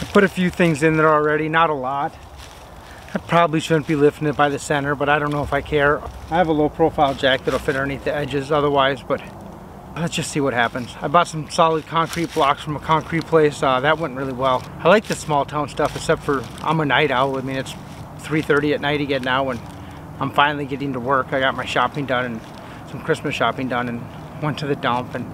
I put a few things in there already, not a lot. I probably shouldn't be lifting it by the center, but I don't know if I care. I have a low profile jack that'll fit underneath the edges otherwise, but let's just see what happens. I bought some solid concrete blocks from a concrete place. That went really well. I like the small town stuff, except for I'm a night owl. I mean, it's 3:30 at night again now, and I'm finally getting to work. I got my shopping done and some Christmas shopping done, and went to the dump, and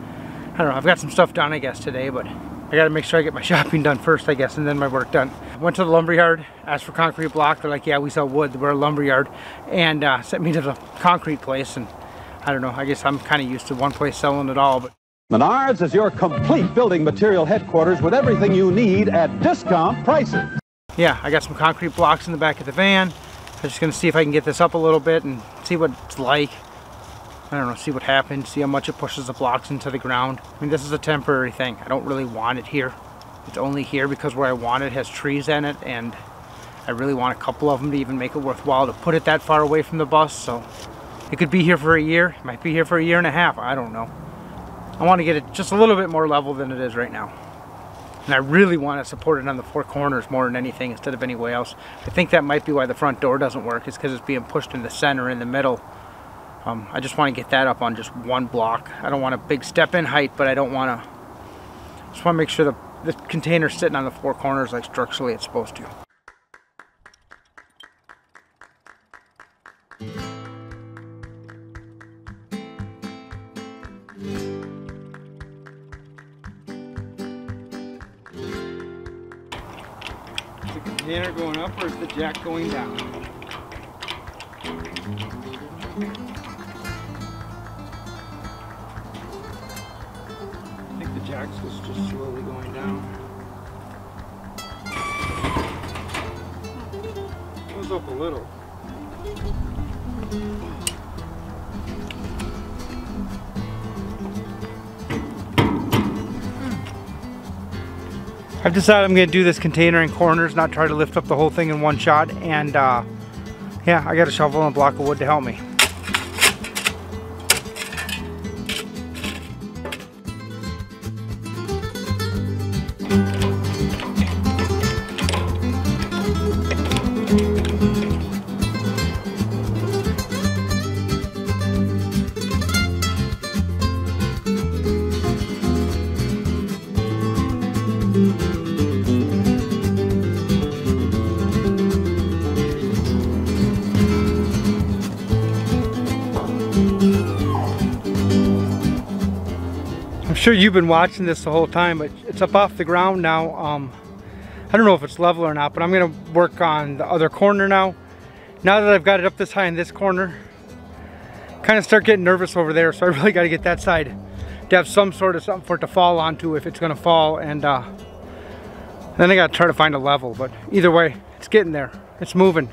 I don't know, I've got some stuff done I guess today, but I gotta make sure I get my shopping done first I guess, and then my work done. Went to the lumberyard, asked for concrete block. They're like, yeah, we sell wood, we're a lumberyard, and sent me to the concrete place. And I don't know, I guess I'm kind of used to one place selling it all. But Menards is your complete building material headquarters with everything you need at discount prices. Yeah, I got some concrete blocks in the back of the van. I'm just gonna see if I can get this up a little bit and see what it's like. I don't know, see what happens, see how much it pushes the blocks into the ground. I mean, this is a temporary thing. I don't really want it here. It's only here because where I want it has trees in it, and I really want a couple of them to even make it worthwhile to put it that far away from the bus. So it could be here for a year, it might be here for a year and a half, I don't know. I want to get it just a little bit more level than it is right now. And I really want to support it on the four corners more than anything instead of anywhere else. I think that might be why the front door doesn't work, is because it's being pushed in the center, in the middle. I just want to get that up on just one block. I don't want a big step in height, but I don't want to, just want to make sure the container's sitting on the four corners like structurally it's supposed to. Is the container going up or is the jack going down? I think the jack's just slowly going down. Goes up a little. I've decided I'm going to do this container in corners, not try to lift up the whole thing in one shot, and yeah, I got a shovel and a block of wood to help me. I'm sure you've been watching this the whole time, but it's up off the ground now. I don't know if it's level or not, but I'm gonna work on the other corner now. Now that I've got it up this high in this corner, kind of start getting nervous over there, so I really got to get that side to have some sort of something for it to fall onto if it's gonna fall, and then I gotta try to find a level, but either way, it's getting there, it's moving.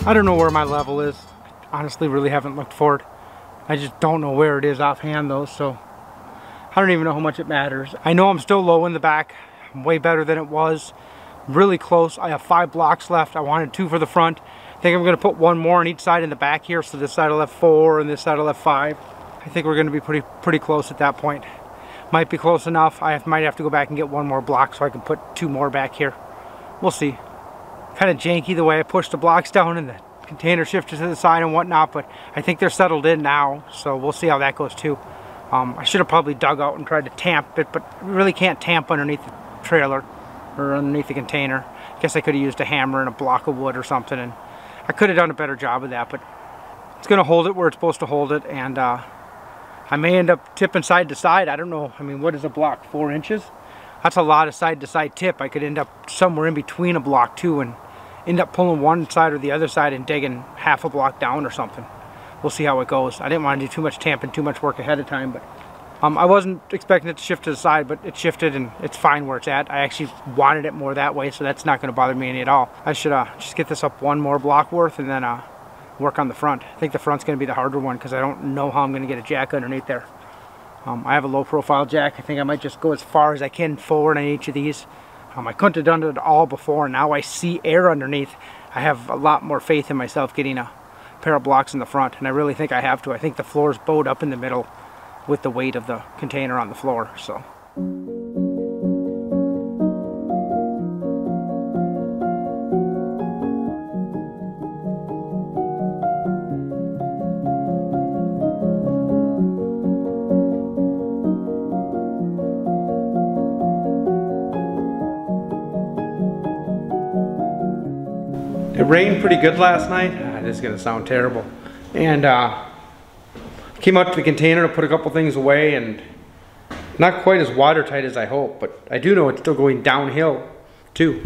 I don't know where my level is. Honestly, really haven't looked for it. I just don't know where it is offhand though, so I don't even know how much it matters. I know I'm still low in the back. I'm way better than it was. Really close. I have 5 blocks left. I wanted 2 for the front. I think I'm going to put 1 more on each side in the back here, so this side will have 4 and this side will have 5. I think we're going to be pretty close at that point. Might be close enough. I might have to go back and get 1 more block so I can put 2 more back here. We'll see. Kind of janky the way I pushed the blocks down and the container shifted to the side and whatnot, but I think they're settled in now, so we'll see how that goes too. I should have probably dug out and tried to tamp it, but we really can't tamp underneath the trailer or underneath the container. I guess I could have used a hammer and a block of wood or something, and I could have done a better job of that, but it's going to hold it where it's supposed to hold it, and I may end up tipping side to side. I don't know. I mean, what is a block? 4 inches? That's a lot of side to side tip. I could end up somewhere in between a block too and end up pulling one side or the other side and digging half a block down or something. We'll see how it goes. I didn't want to do too much tamping, too much work ahead of time, but I wasn't expecting it to shift to the side, but it shifted and it's fine where it's at. I actually wanted it more that way, so that's not going to bother me any at all. I should just get this up 1 more block worth and then work on the front. I think the front's going to be the harder one because I don't know how I'm going to get a jack underneath there. I have a low profile jack. I think I might just go as far as I can forward on each of these. I couldn't have done it all before, and now I see air underneath. I have a lot more faith in myself getting a pair of blocks in the front, and I really think I have to. I think the floor is bowed up in the middle with the weight of the container on the floor, so. It rained pretty good last night. This is gonna sound terrible. And came out to the container to put a couple things away, and not quite as watertight as I hope, but I do know it's still going downhill too.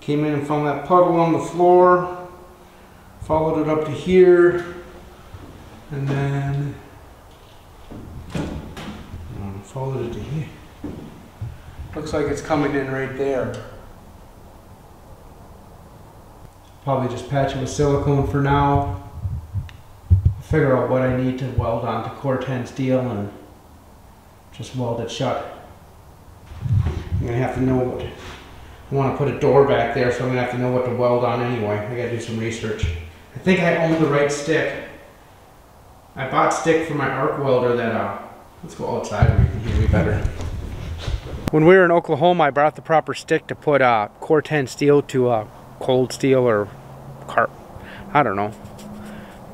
Came in and found that puddle on the floor, followed it up to here, and then followed it to here. Looks like it's coming in right there. Probably just patch it with silicone for now. Figure out what I need to weld onto core 10 steel and just weld it shut. I'm gonna have to know what, I want to put a door back there, so I'm gonna have to know what to weld on anyway. I gotta do some research. I think I own the right stick. I bought stick for my arc welder that, let's go outside where you can hear me better. When we were in Oklahoma, I brought the proper stick to put core 10 steel to cold steel or I don't know,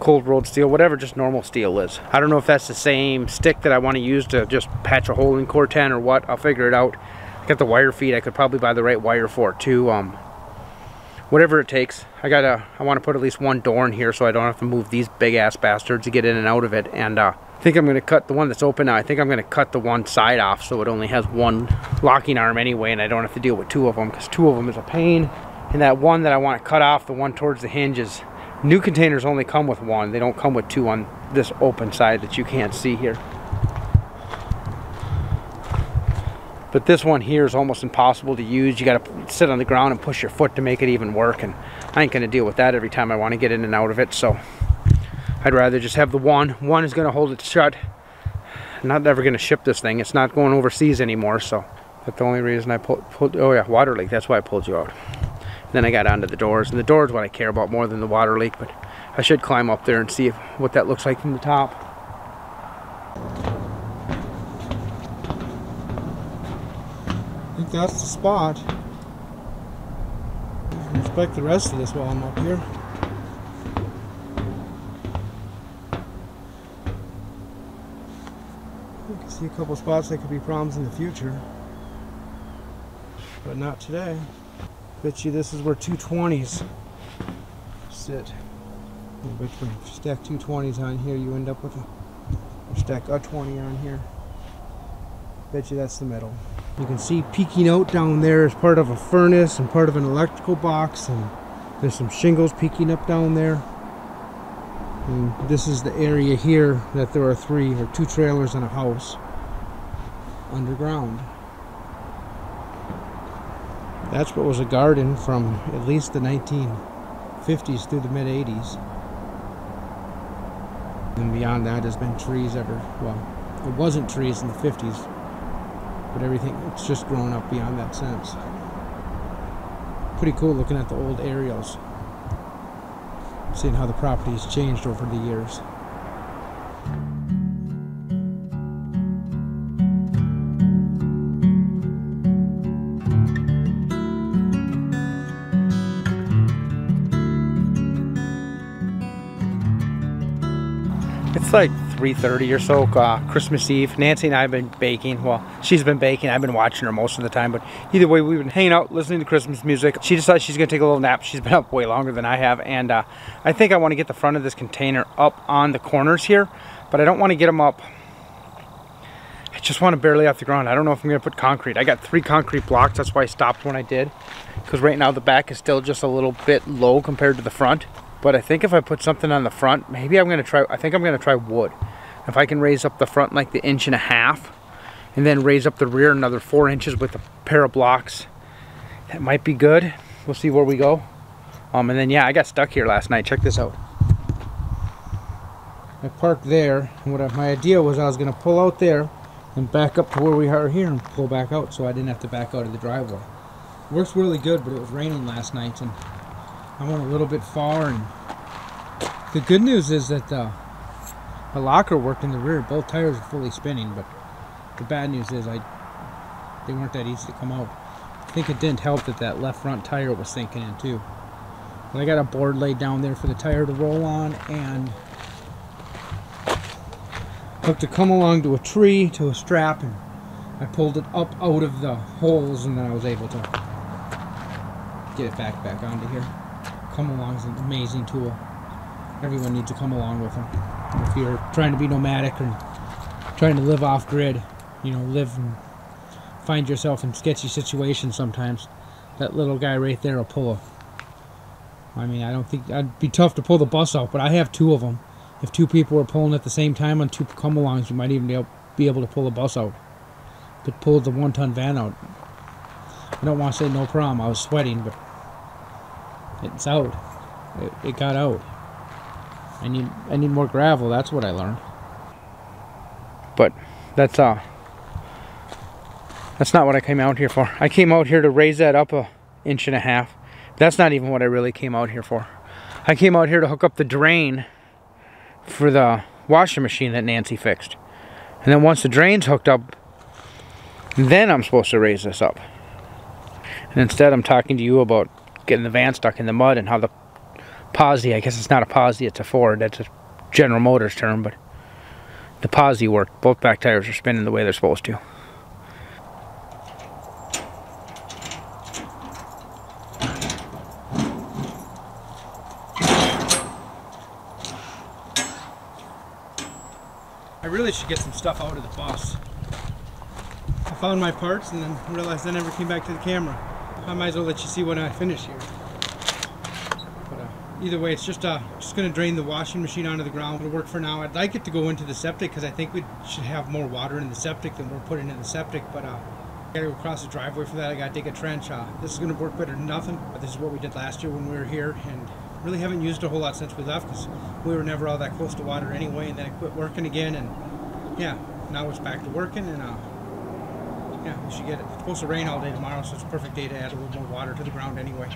cold rolled steel, whatever just normal steel is. I don't know if that's the same stick that I want to use to just patch a hole in core 10 or what. I'll figure it out. I got the wire feed. I could probably buy the right wire for it too. Whatever it takes. I want to put at least 1 door in here so I don't have to move these big ass bastards to get in and out of it. And I think I'm going to cut the one that's open now. I think I'm going to cut the one side off so it only has 1 locking arm anyway, and I don't have to deal with 2 of them, because 2 of them is a pain. And that one that I want to cut off, the one towards the hinges, new containers only come with 1. They don't come with 2 on this open side that you can't see here. But this one here is almost impossible to use. You got to sit on the ground and push your foot to make it even work, and I ain't going to deal with that every time I want to get in and out of it, so I'd rather just have the one. One is going to hold it shut. I'm not ever going to ship this thing. It's not going overseas anymore, so that's the only reason I pulled. Oh yeah, water leak. That's why I pulled you out. Then I got onto the doors, and the doors what I care about more than the water leak, but I should climb up there and see what that looks like from the top. I think that's the spot. Inspect the rest of this while I'm up here. You can see a couple spots that could be problems in the future, but not today. Bet you this is where 220s sit. I bet you stack 220s on here, you end up with a stack a 20 on here. Bet you that's the middle. You can see peeking out down there as part of a furnace and part of an electrical box, and there's some shingles peeking up down there. And this is the area here that there are 3 or 2 trailers and a house underground. That's what was a garden from at least the 1950s through the mid 80s. And beyond that has been trees ever, well, it wasn't trees in the 50s, but everything, it's just grown up beyond that sense. Pretty cool looking at the old aerials, seeing how the property's changed over the years. It's like 3:30 or so, Christmas Eve. Nancy and I have been baking. Well, she's been baking. I've been watching her most of the time. But either way, we've been hanging out, listening to Christmas music. She decided she's going to take a little nap. She's been up way longer than I have. And I think I want to get the front of this container up on the corners here. But I don't want to get them up. I just want to barely off the ground. I don't know if I'm going to put concrete. I got 3 concrete blocks. That's why I stopped when I did. Because right now the back is still just a little bit low compared to the front. But I think if I put something on the front, maybe I'm going to try, I think I'm going to try wood. If I can raise up the front like the 1.5 inches, and then raise up the rear another 4 inches with a pair of blocks, that might be good. We'll see where we go. And then yeah, I got stuck here last night. Check this out. I parked there, and my idea was I was going to pull out there and back up to where we are here and pull back out so I didn't have to back out of the driveway. Works really good, but it was raining last night and I went a little bit far. And the good news is that the locker worked in the rear. Both tires are fully spinning, but the bad news is they weren't that easy to come out. I think it didn't help that that left front tire was sinking in too. But I got a board laid down there for the tire to roll on, and hooked to come along to a tree, to a strap, and I pulled it up out of the holes, and then I was able to get it back onto here. Come along is an amazing tool. Everyone needs to come along with them. If you're trying to be nomadic and trying to live off grid, you know, live and find yourself in sketchy situations sometimes, that little guy right there will pull a, I mean, I don't think, I'd be tough to pull the bus out, but I have 2 of them. If 2 people are pulling at the same time on 2 come-alongs, you might even be able to pull a bus out. Could pull the 1-ton van out. I don't want to say no problem, I was sweating, but it's out. It got out. I need more gravel, that's what I learned. But that's not what I came out here for. I came out here to raise that up 1.5 inches. That's not even what I really came out here for. I came out here to hook up the drain for the washing machine that Nancy fixed. And then once the drain's hooked up, then I'm supposed to raise this up. And instead I'm talking to you about getting the van stuck in the mud and how the posi, I guess it's not a posi, it's a Ford, that's a General Motors term, but the posi worked. Both back tires are spinning the way they're supposed to. I really should get some stuff out of the bus. I found my parts and then realized I never came back to the camera. I might as well let you see when I finish here. But either way, it's just going to drain the washing machine onto the ground. It'll work for now. I'd like it to go into the septic because I think we should have more water in the septic than we're putting in the septic. But I gotta go across the driveway for that. I gotta dig a trench. This is going to work better than nothing. But this is what we did last year when we were here, and really haven't used a whole lot since we left because we were never all that close to water anyway. And then it quit working again, and yeah, now it's back to working, and yeah, we should get it. It's supposed to rain all day tomorrow, so it's a perfect day to add a little more water to the ground anyway.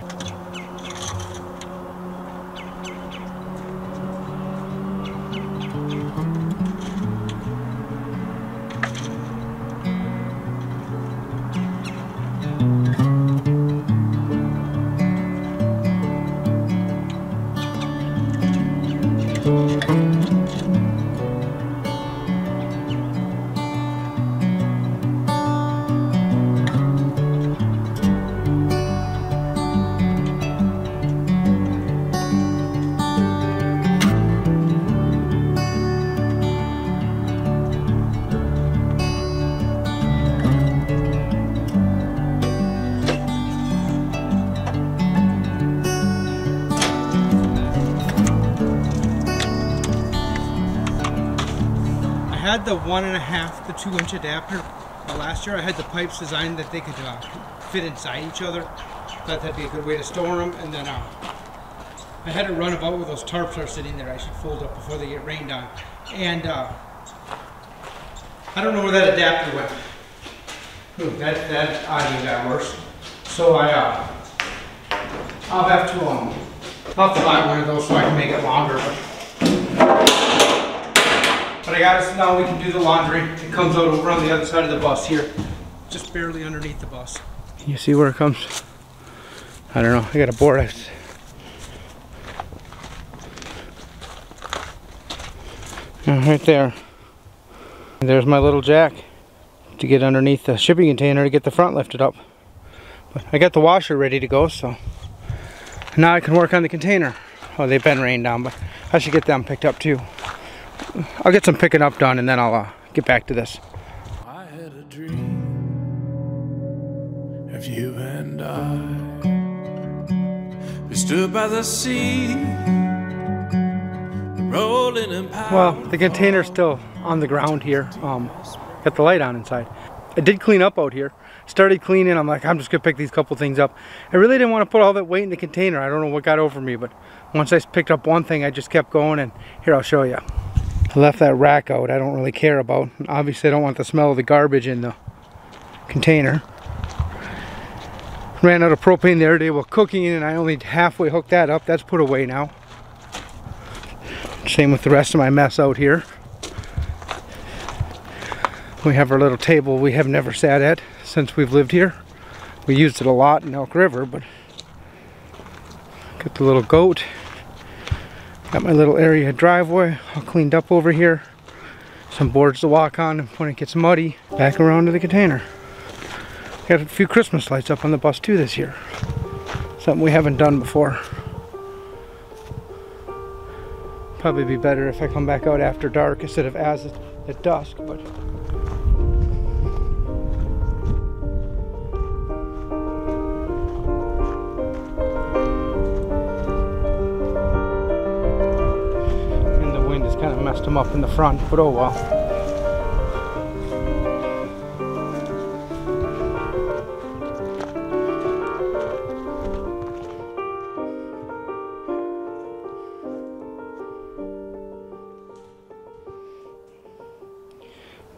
I had the 1.5 to 2 inch adapter. Last year I had the pipes designed that they could fit inside each other. Thought that'd be a good way to store them. And then I had to run about with those tarps are sitting there. I should fold up before they get rained on. And I don't know where that adapter went. Ooh, that audio got worse. So I'll have to buy one of those so I can make it longer. But I got it, so now we can do the laundry. It comes out over on the other side of the bus here. Just barely underneath the bus. You see where it comes? I don't know, I got a board. Right there. And there's my little jack to get underneath the shipping container to get the front lifted up. But I got the washer ready to go, so now I can work on the container. Oh, they've been rained down, but I should get them picked up too. I'll get some picking up done and then I'll get back to this. I had a dream of you and I. We stood by the sea, rolling in power. Well, the container's still on the ground here. Got the light on inside. I did clean up out here. Started cleaning. I'm like, I'm just gonna pick these couple things up. I really didn't want to put all that weight in the container. I don't know what got over me, but once I picked up one thing, I just kept going. And here, I'll show you. I left that rack out. I don't really care about. Obviously, I don't want the smell of the garbage in the container. Ran out of propane the other day while cooking, and I only halfway hooked that up. That's put away now. Same with the rest of my mess out here. We have our little table we have never sat at since we've lived here. We used it a lot in Elk River, but got the little goat. Got my little area driveway all cleaned up over here. Some boards to walk on when it gets muddy. Back around to the container. Got a few Christmas lights up on the bus too this year. Something we haven't done before. Probably be better if I come back out after dark instead of at dusk, but and the wind has kind of messed them up in the front, but oh well.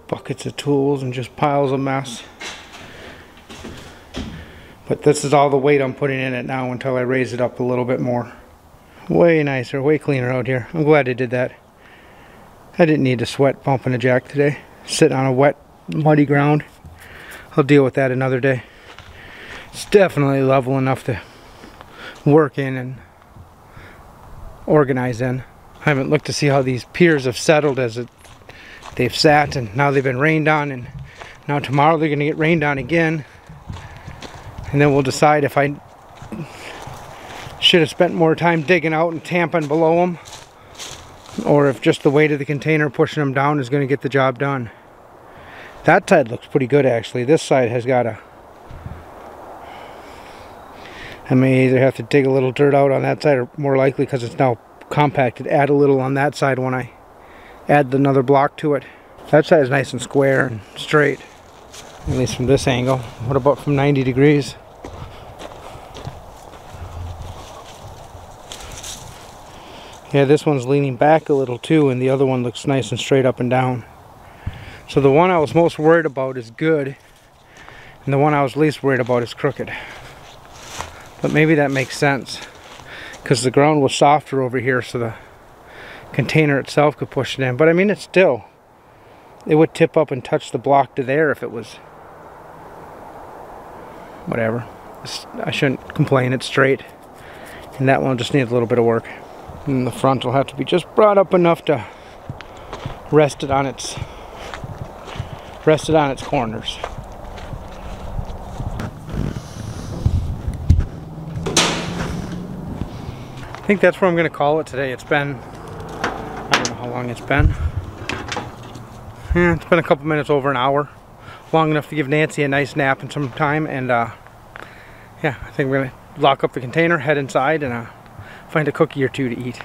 Buckets of tools and just piles of mess. But this is all the weight I'm putting in it now until I raise it up a little bit more. Way nicer, way cleaner out here. I'm glad I did that. I didn't need to sweat pumping a jack today. Sitting on a wet, muddy ground. I'll deal with that another day. It's definitely level enough to work in and organize in. I haven't looked to see how these piers have settled as they've sat, and now they've been rained on, and now tomorrow they're going to get rained on again, and then we'll decide if I should have spent more time digging out and tamping below them, or if just the weight of the container pushing them down is going to get the job done. That side looks pretty good actually. This side has got I may either have to dig a little dirt out on that side, or more likely, because it's now compacted, add a little on that side when I add another block to it. That side is nice and square and straight, at least from this angle. What about from 90 degrees? Yeah, this one's leaning back a little too, and the other one looks nice and straight up and down. So the one I was most worried about is good, and the one I was least worried about is crooked. But maybe that makes sense, because the ground was softer over here, so the container itself could push it in. But I mean, it would tip up and touch the block to there if it was whatever. I shouldn't complain, it's straight, and that one just needs a little bit of work. And the front will have to be just brought up enough to rest it on its corners. I think that's where I'm going to call it today. It's been, I don't know how long it's been. Yeah, it's been a couple minutes over an hour. Long enough to give Nancy a nice nap and some time. And yeah, I think we're going to lock up the container, head inside, and find a cookie or two to eat.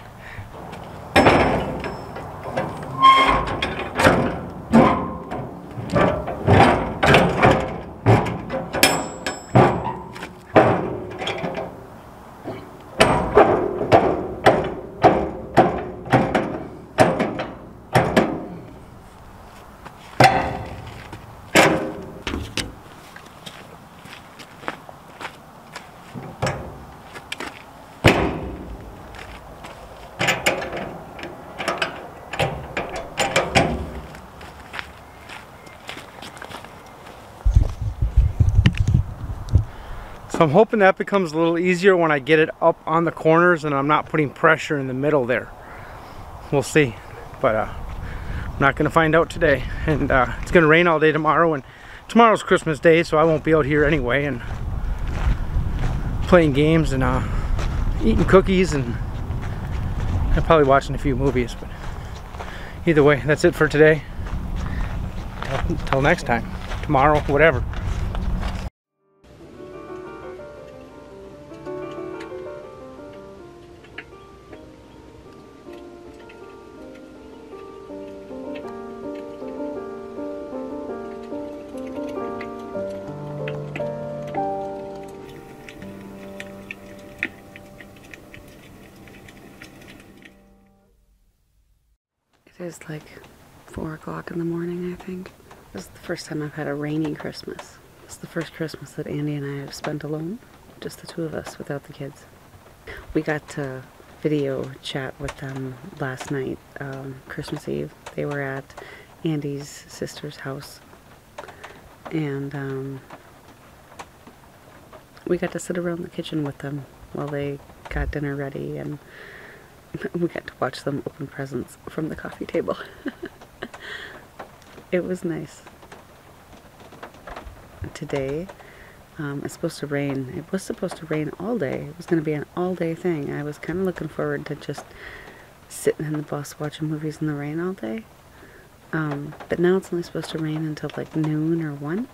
So I'm hoping that becomes a little easier when I get it up on the corners and I'm not putting pressure in the middle there. We'll see, but I'm not gonna find out today. And it's gonna rain all day tomorrow, and tomorrow's Christmas Day, so I won't be out here anyway and playing games and eating cookies, and I'm probably watching a few movies. But either way, that's it for today. Till next time, tomorrow, whatever. It is like 4 o'clock in the morning, I think. This is the first time I've had a rainy Christmas. This is the first Christmas that Andy and I have spent alone. Just the two of us without the kids. We got to video chat with them last night, Christmas Eve. They were at Andy's sister's house. And we got to sit around the kitchen with them while they got dinner ready, and we got to watch them open presents from the coffee table. It was nice. Today, it's supposed to rain. It was supposed to rain all day. It was going to be an all-day thing. I was kind of looking forward to just sitting in the bus watching movies in the rain all day. But now it's only supposed to rain until like noon or 1.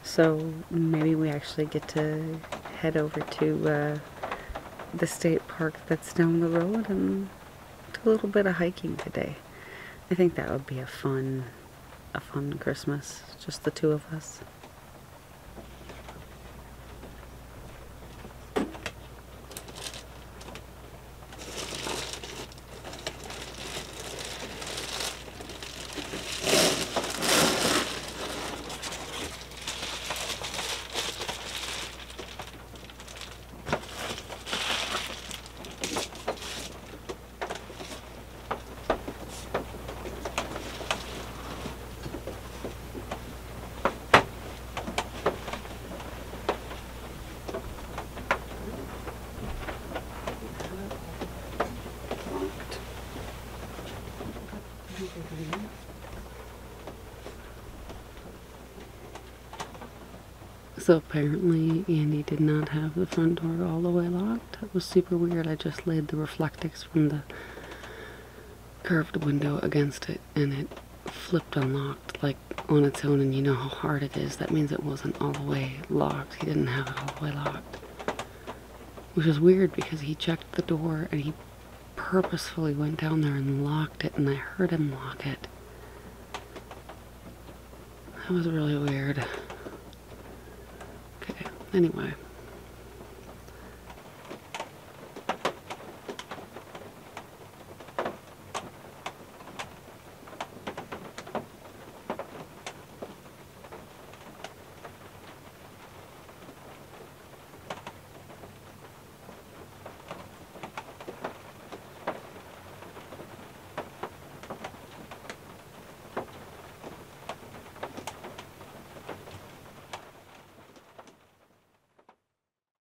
So maybe we actually get to head over to the state park that's down the road and do a little bit of hiking today. I think that would be a fun Christmas, just the two of us. So apparently Andy did not have the front door all the way locked. That was super weird. I just laid the reflectix from the curved window against it and it flipped unlocked like on its own, and you know how hard it is. That means it wasn't all the way locked. He didn't have it all the way locked. Which is weird because he checked the door and he purposefully went down there and locked it, and I heard him lock it. That was really weird. Okay, anyway.